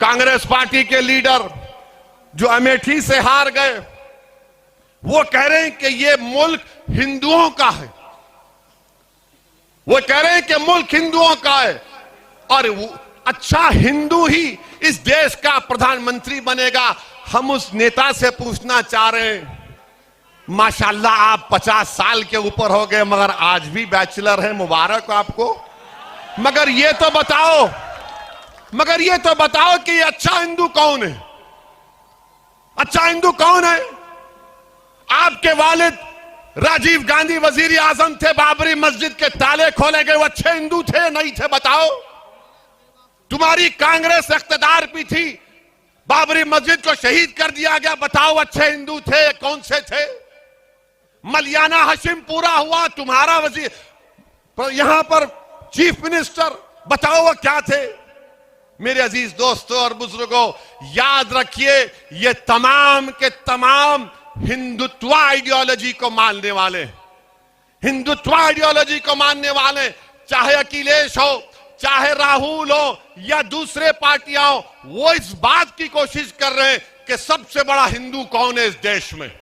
Congress party के leader जो अमेठी से हार गए, वो कह रहे हैं कि ये मुल्क हिंदुओं का है। वो कह रहे हैं कि मुल्क हिंदुओं का है और अच्छा हिंदू ही इस देश का प्रधानमंत्री बनेगा। हम उस नेता से पूछना चाह रहे हैं, माशाल्लाह आप 50 साल के ऊपर हो गए मगर आज भी बैचलर हैं, मुबारक आपको। मगर ये तो बताओ कि ये अच्छा हिंदू कौन है? अच्छा हिंदू कौन है? आपके वालिद राजीव गांधी वजीर आजम थे, बाबरी मस्जिद के ताले खोले गए, वो अच्छे हिंदू थे नहीं थे? बताओ। तुम्हारी कांग्रेस इख्तिदार भी थी, बाबरी मस्जिद को शहीद कर दिया गया, बताओ अच्छे हिंदू थे? कौन से थे? मलियाना हशीम पूरा हुआ, तुम्हारा वजीर यहां पर चीफ मिनिस्टर, बताओ वो क्या थे? मेरे अजीज दोस्तों और बुजुर्गों, याद रखिए ये तमाम के तमाम हिंदुत्व आइडियोलॉजी को मानने वाले, हिंदुत्व आइडियोलॉजी को मानने वाले, चाहे अखिलेश हो, चाहे राहुल हो या दूसरे पार्टियां हो, वो इस बात की कोशिश कर रहे हैं कि सबसे बड़ा हिंदू कौन है इस देश में।